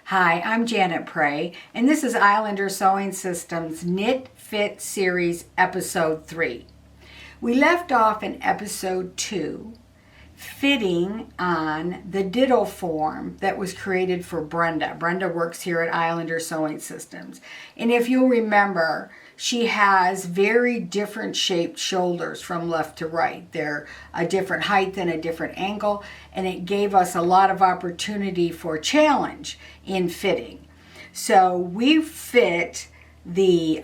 Hi, I'm Janet Prey, and this is Islander Sewing Systems Knit Fit Series Episode 3. We left off in Episode 2, fitting on the ditto form that was created for Brenda. Brenda works here at Islander Sewing Systems. And if you'll remember, she has very different shaped shoulders from left to right. They're a different height and a different angle, and it gave us a lot of opportunity for challenge in fitting. So we fit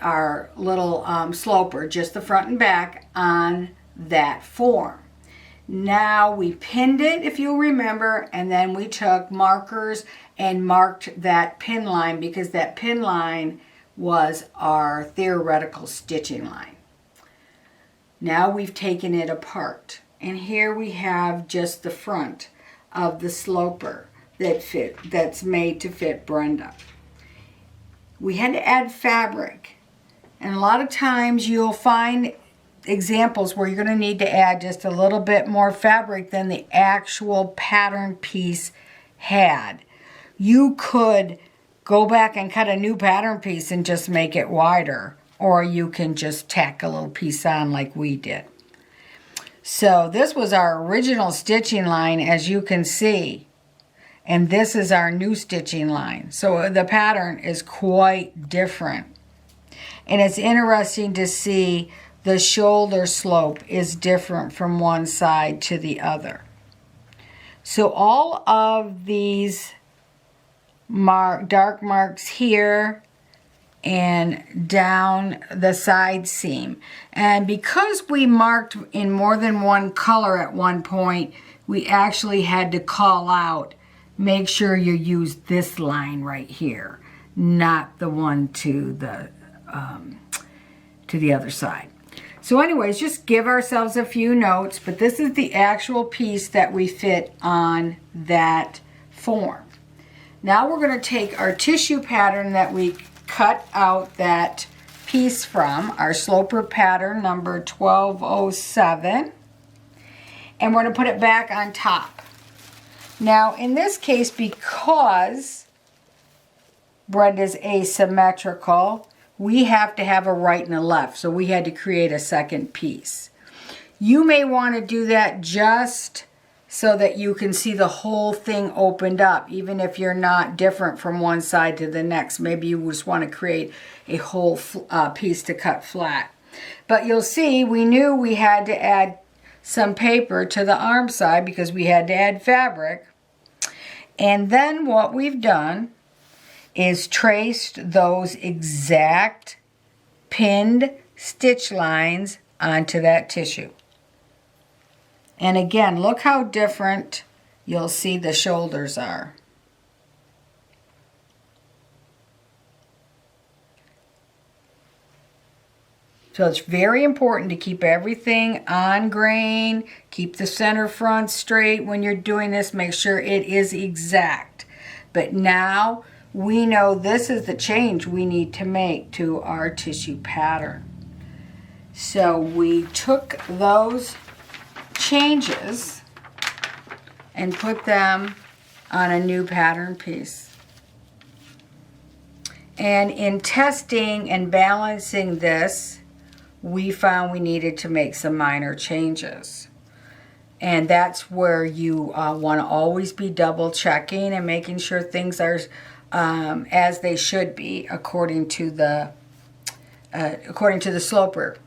our little sloper, just the front and back, on that form. Now we pinned it, if you'll remember, and then we took markers and marked that pin line because that pin line was our theoretical stitching line. Now we've taken it apart, and here we have just the front of the sloper that's made to fit Brenda. We had to add fabric, and a lot of times you'll find examples where you're going to need to add just a little bit more fabric than the actual pattern piece had. You could go back and cut a new pattern piece and just make it wider, or you can just tack a little piece on like we did. So this was our original stitching line, as you can see, and this is our new stitching line. So the pattern is quite different, and it's interesting to see the shoulder slope is different from one side to the other. So all of these dark marks here and down the side seam, and because we marked in more than one color at one point, we actually had to call out, make sure you use this line right here, not the one to the other side. So anyways, just give ourselves a few notes, but this is the actual piece that we fit on that form. Now we're going to take our tissue pattern that we cut out that piece from, our sloper pattern number 1207, and we're going to put it back on top. Now in this case, because Brenda's asymmetrical, we have to have a right and a left, so we had to create a second piece. You may want to do that just so that you can see the whole thing opened up, even if you're not different from one side to the next. Maybe you just want to create a whole piece to cut flat. But you'll see we knew we had to add some paper to the arm side because we had to add fabric. And then what we've done is traced those exact pinned stitch lines onto that tissue. And again, look how different you'll see the shoulders are. So it's very important to keep everything on grain, keep the center front straight when you're doing this, make sure it is exact. But now we know this is the change we need to make to our tissue pattern. So we took those changes and put them on a new pattern piece. And in testing and balancing this, we found we needed to make some minor changes. And that's where you want to always be double checking and making sure things are as they should be according to the sloper.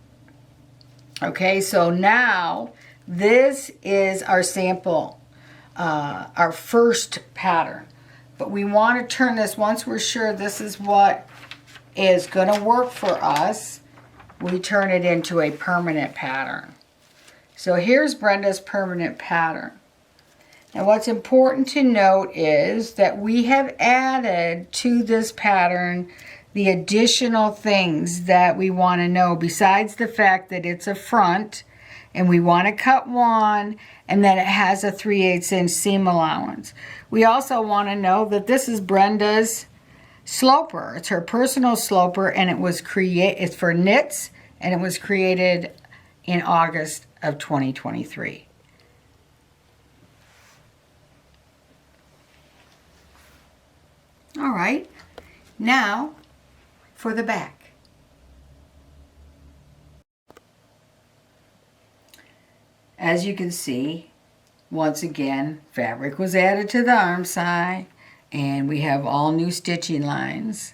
Okay, so now this is our sample, our first pattern. But we want to turn this, once we're sure this is what is going to work for us, we turn it into a permanent pattern. So here's Brenda's permanent pattern. Now what's important to note is that we have added to this pattern the additional things that we want to know besides the fact that it's a front and we want to cut one and that it has a 3/8 inch seam allowance. We also want to know that this is Brenda's sloper. It's her personal sloper, and it's for knits, and it was created in August of 2023. All right, now for the back. As you can see, once again, fabric was added to the arm side, and we have all new stitching lines.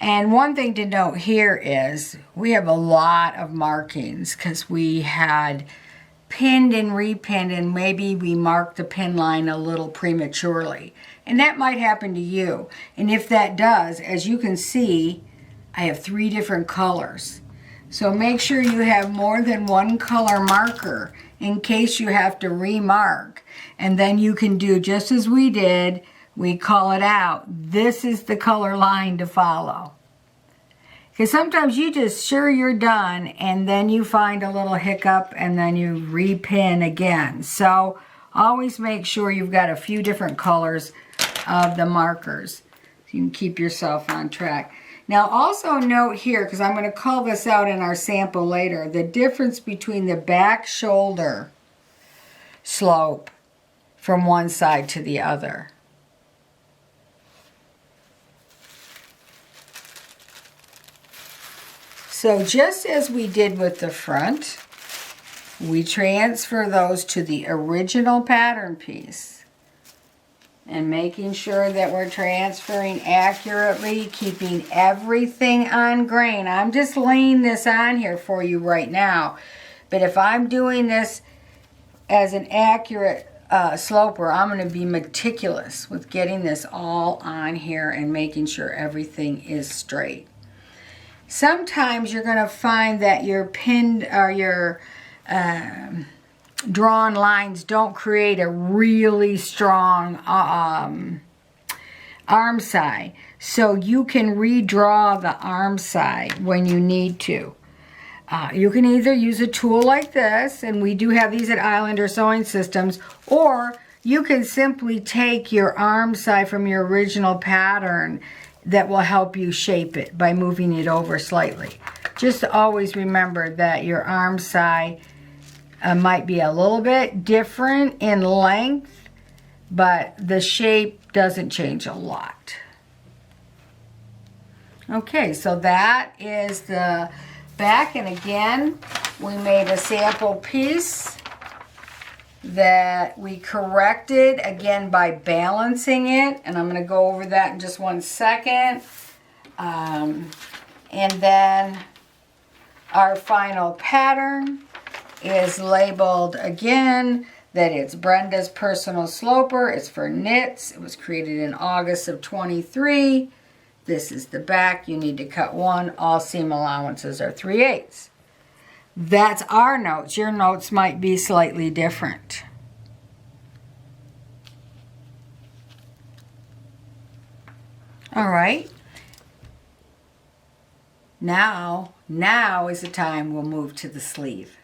And one thing to note here is we have a lot of markings because we had pinned and repinned, and maybe we marked the pin line a little prematurely. And that might happen to you. And if that does, as you can see, I have 3 different colors. So make sure you have more than one color marker in case you have to remark. And then you can do just as we did. We call it out. This is the color line to follow. Because sometimes you just sure you're done and then you find a little hiccup and then you repin again. So always make sure you've got a few different colors of the markers so you can keep yourself on track. Now also note here, because I'm going to call this out in our sample later, the difference between the back shoulder slope from one side to the other. So just as we did with the front, we transfer those to the original pattern piece. And making sure that we're transferring accurately, keeping everything on grain. I'm just laying this on here for you right now. But if I'm doing this as an accurate sloper, I'm going to be meticulous with getting this all on here and making sure everything is straight. Sometimes you're going to find that your pinned or your drawn lines don't create a really strong arm side. So you can redraw the arm side when you need to. You can either use a tool like this, and we do have these at Islander Sewing Systems, or you can simply take your arm side from your original pattern that will help you shape it by moving it over slightly. Just always remember that your arm side might be a little bit different in length, but the shape doesn't change a lot. Okay, so that is the back, and again, we made a sample piece that we corrected again by balancing it, and I'm going to go over that in just one second. And then our final pattern is labeled again that it's Brenda's Personal Sloper. It's for knits. It was created in August of 23. This is the back. You need to cut 1. All seam allowances are 3/8. That's our notes. Your notes might be slightly different. All right. Now is the time we'll move to the sleeve.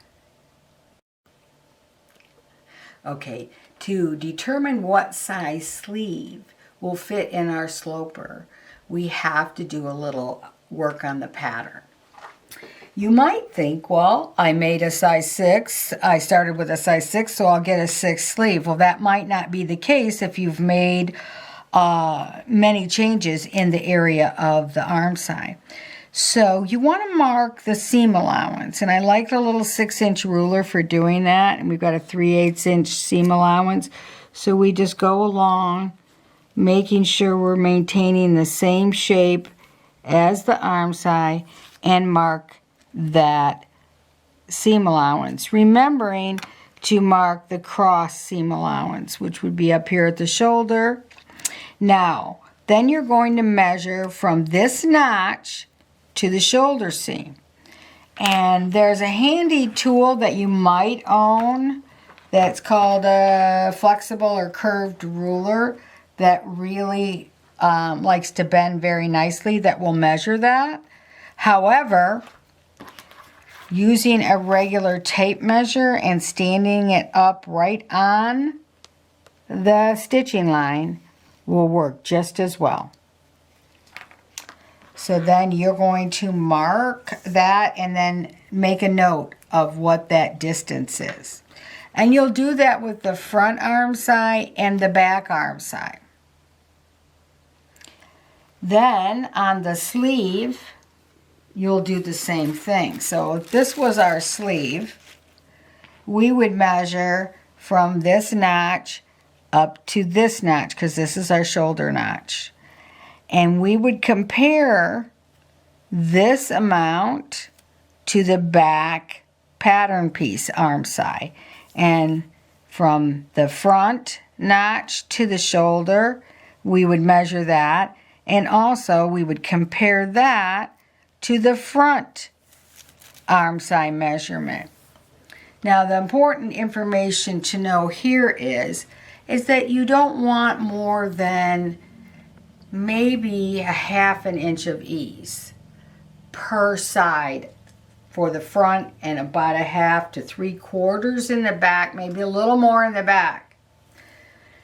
Okay, to determine what size sleeve will fit in our sloper, we have to do a little work on the pattern. You might think, well, I made a size 6. I started with a size 6, so I'll get a 6 sleeve. Well, that might not be the case if you've made many changes in the area of the arm side. So you want to mark the seam allowance, and I like the little 6-inch ruler for doing that, and we've got a 3/8 inch seam allowance. So we just go along, making sure we're maintaining the same shape as the arm side, and mark that seam allowance, remembering to mark the cross seam allowance, which would be up here at the shoulder. Now, then you're going to measure from this notch to the shoulder seam. And there's a handy tool that you might own that's called a flexible or curved ruler that really likes to bend very nicely, that will measure that. However, using a regular tape measure and standing it up right on the stitching line will work just as well. So then you're going to mark that and then make a note of what that distance is. And you'll do that with the front arm side and the back arm side. Then on the sleeve, you'll do the same thing. So if this was our sleeve, we would measure from this notch up to this notch, because this is our shoulder notch. And we would compare this amount to the back pattern piece arm side. And from the front notch to the shoulder, we would measure that. And also we would compare that to the front arm side measurement. Now the important information to know here is that you don't want more than maybe a 1/2 inch of ease per side for the front, and about 1/2 to 3/4 in the back, maybe a little more in the back.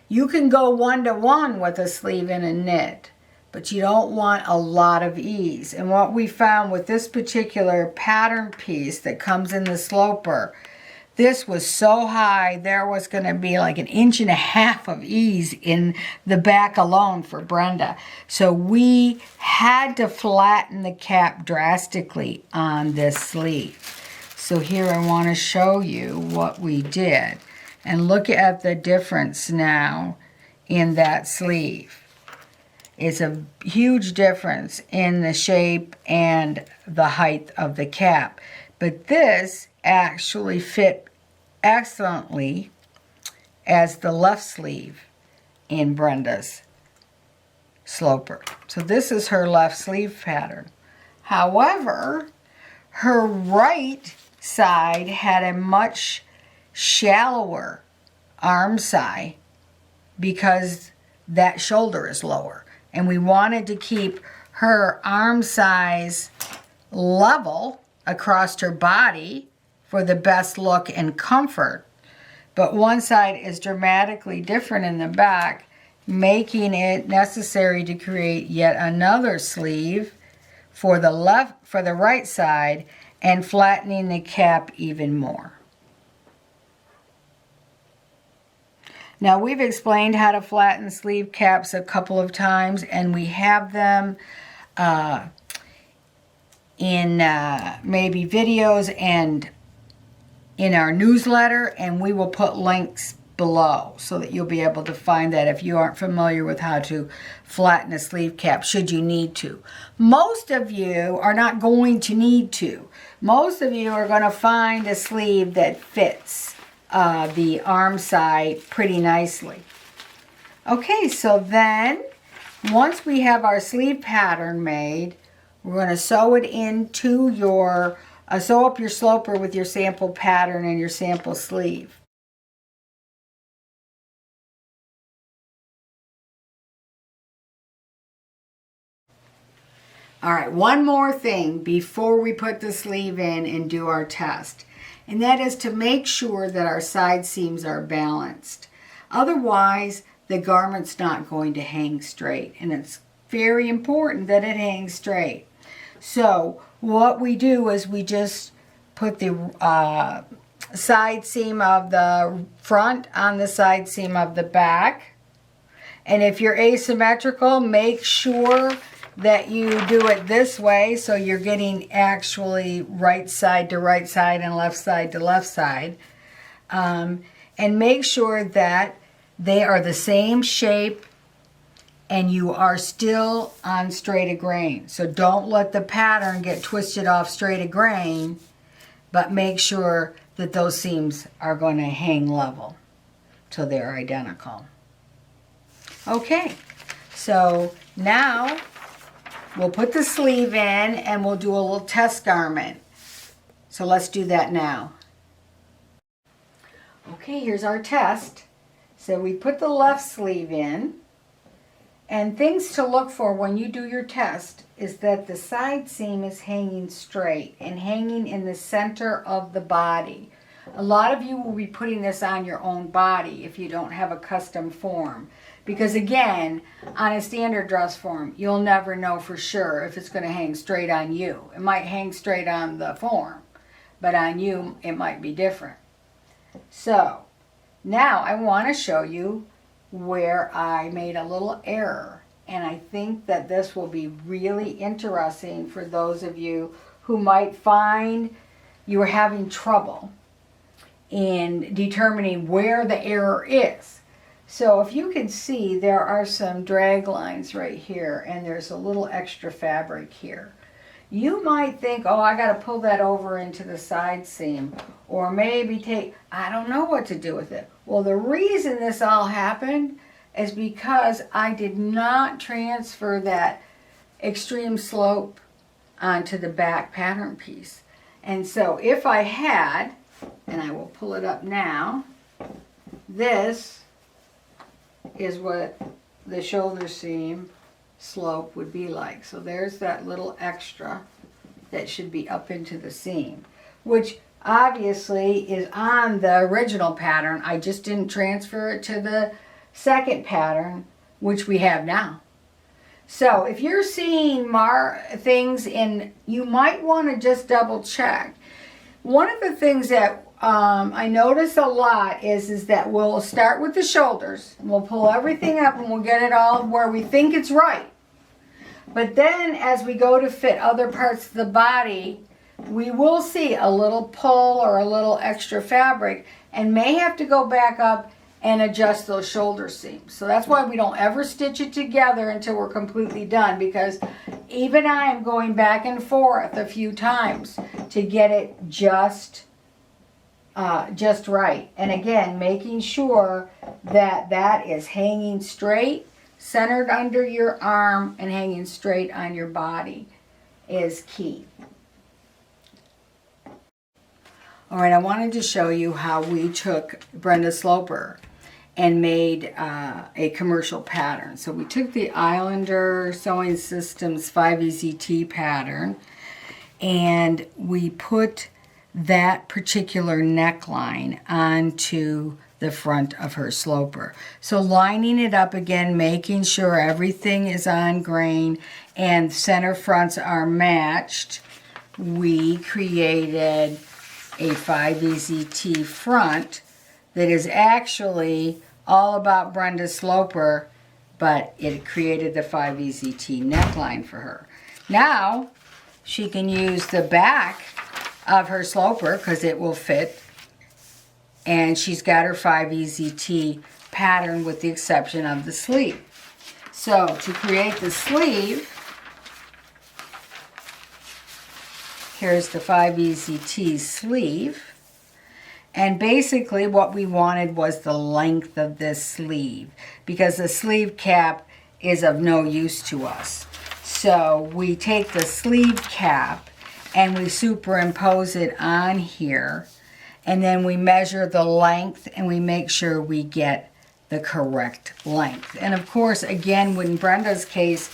You can go 1-to-1 with a sleeve and a knit, but you don't want a lot of ease. And what we found with this particular pattern piece that comes in the sloper, this was so high, there was going to be like 1.5 inches of ease in the back alone for Brenda. So we had to flatten the cap drastically on this sleeve. So here I want to show you what we did. And look at the difference now in that sleeve. It's a huge difference in the shape and the height of the cap. But this actually fit excellently as the left sleeve in Brenda's sloper. So this is her left sleeve pattern. However, her right side had a much shallower arm side because that shoulder is lower. And we wanted to keep her arm size level across her body for the best look and comfort. But one side is dramatically different in the back, making it necessary to create yet another sleeve for the right side and flattening the cap even more. Now we've explained how to flatten sleeve caps a couple of times, and we have them in maybe videos and in our newsletter, and we will put links below so that you'll be able to find that if you aren't familiar with how to flatten a sleeve cap, should you need to. Most of you are not going to need to. Most of you are going to find a sleeve that fits the arm side pretty nicely. Okay, so then once we have our sleeve pattern made, we're going to sew it into your sew up your sloper with your sample pattern and your sample sleeve. All right, one more thing before we put the sleeve in and do our test, and that is to make sure that our side seams are balanced. Otherwise, the garment's not going to hang straight, and it's very important that it hangs straight. So what we do is we just put the side seam of the front on the side seam of the back. And if you're asymmetrical, make sure that you do it this way so you're getting actually right side to right side and left side to left side. And make sure that they are the same shape and you are still on straight of grain. So don't let the pattern get twisted off straight of grain, but make sure that those seams are going to hang level till they're identical. Okay, so now we'll put the sleeve in and we'll do a little test garment. So let's do that now. Okay, here's our test. So we put the left sleeve in. And things to look for when you do your test is that the side seam is hanging straight and hanging in the center of the body. A lot of you will be putting this on your own body if you don't have a custom form. Because again, on a standard dress form, you'll never know for sure if it's going to hang straight on you. It might hang straight on the form, but on you it might be different. So now I want to show you where I made a little error, and I think that this will be really interesting for those of you who might find you are having trouble in determining where the error is. So if you can see, there are some drag lines right here, and there's a little extra fabric here. You might think, oh, I got to pull that over into the side seam, or maybe I don't know what to do with it. Well, the reason this all happened is because I did not transfer that extreme slope onto the back pattern piece. And so if I had, and I will pull it up now, this is what the shoulder seam slope would be like. So there's that little extra that should be up into the seam, which obviously is on the original pattern. I just didn't transfer it to the second pattern, which we have now. So if you're seeing things in, you might want to just double check. One of the things that I notice a lot is that we'll start with the shoulders. We'll pull everything up and we'll get it all where we think it's right. But then as we go to fit other parts of the body, we will see a little pull or a little extra fabric and may have to go back up and adjust those shoulder seams. So that's why we don't ever stitch it together until we're completely done, because even I am going back and forth a few times to get it just right. And again, making sure that that is hanging straight, centered under your arm, and hanging straight on your body is key. All right, I wanted to show you how we took Brenda Sloper and made a commercial pattern. So we took the Islander Sewing Systems 5EZT pattern and we put that particular neckline onto the front of her sloper. So lining it up again, making sure everything is on grain and center fronts are matched, we created a 5EZT front that is actually all about Brenda Sloper, but it created the 5EZT neckline for her. Now she can use the back of her sloper because it will fit, and she's got her 5EZT pattern with the exception of the sleeve. So to create the sleeve, here's the 5EZT sleeve. And basically what we wanted was the length of this sleeve, because the sleeve cap is of no use to us. So we take the sleeve cap and we superimpose it on here, and then we measure the length and we make sure we get the correct length. And of course, again, in Brenda's case,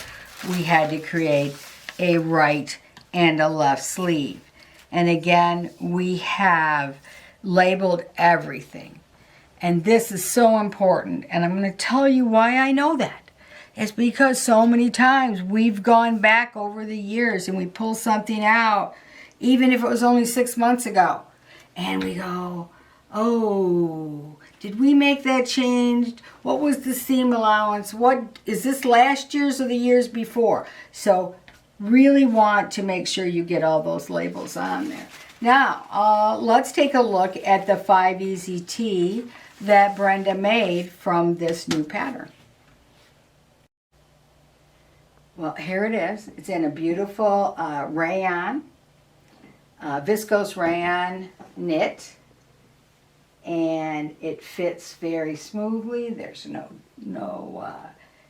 we had to create a right and a left sleeve. And again, we have labeled everything. And this is so important. And I'm going to tell you why I know that. It's because so many times we've gone back over the years and we pull something out, even if it was only 6 months ago. And we go, oh, did we make that change? What was the seam allowance? What is this, last year's or the years before? So really want to make sure you get all those labels on there. Now, let's take a look at the 5EZT that Brenda made from this new pattern. Well, here it is. It's in a beautiful rayon, viscose rayon knit, and it fits very smoothly. There's no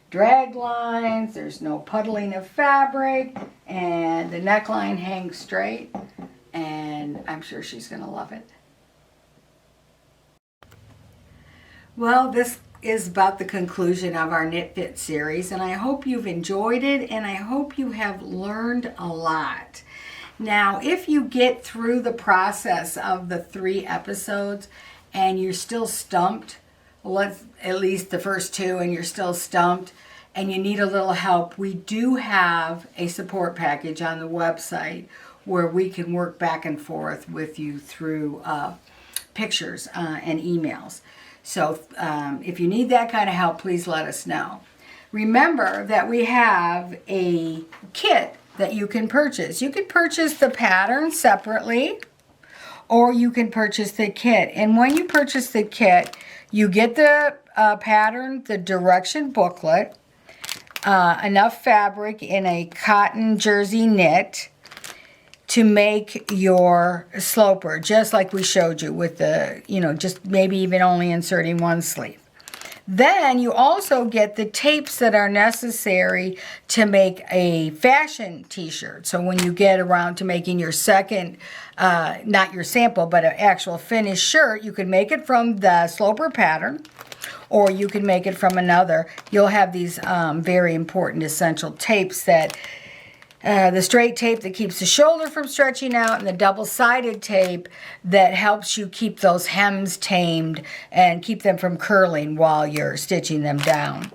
drag lines, there's no puddling of fabric, and the neckline hangs straight. And I'm sure she's going to love it. Well, this is about the conclusion of our Knit Fit series, and I hope you've enjoyed it, and I hope you have learned a lot. Now, if you get through the process of the 3 episodes and you're still stumped, at least the first 2, and you're still stumped, and you need a little help, we do have a support package on the website where we can work back and forth with you through pictures and emails. So if you need that kind of help, please let us know. remember that we have a kit that you can purchase. You could purchase the pattern separately, or you can purchase the kit. And when you purchase the kit, you get the pattern, the direction booklet, enough fabric in a cotton jersey knit to make your sloper, just like we showed you with the, just maybe even only inserting one sleeve. Then you also get the tapes that are necessary to make a fashion t-shirt. So when you get around to making your second, not your sample, but an actual finished shirt, you can make it from the sloper pattern, or you can make it from another. You'll have these very important essential tapes that the straight tape that keeps the shoulder from stretching out, and the double-sided tape that helps you keep those hems tamed and keep them from curling while you're stitching them down.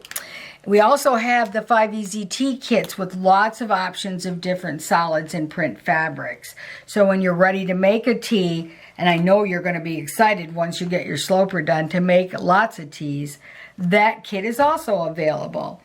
We also have the 5 Easy Tee kits with lots of options of different solids and print fabrics. So when you're ready to make a tee, and I know you're going to be excited once you get your sloper done to make lots of tees, that kit is also available.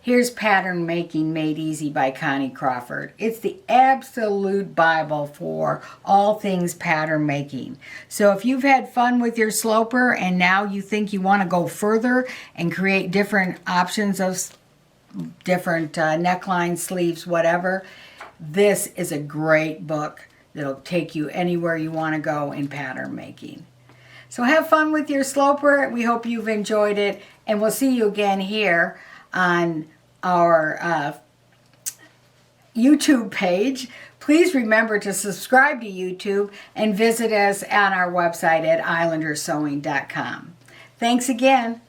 Here's Pattern Making Made Easy by Connie Crawford. It's the absolute Bible for all things pattern making. So if you've had fun with your sloper and now you think you want to go further and create different options of different necklines, sleeves, whatever, this is a great book that'll take you anywhere you want to go in pattern making. So have fun with your sloper. We hope you've enjoyed it, and we'll see you again here on our YouTube page. Please remember to subscribe to YouTube and visit us on our website at islandersewing.com. Thanks again.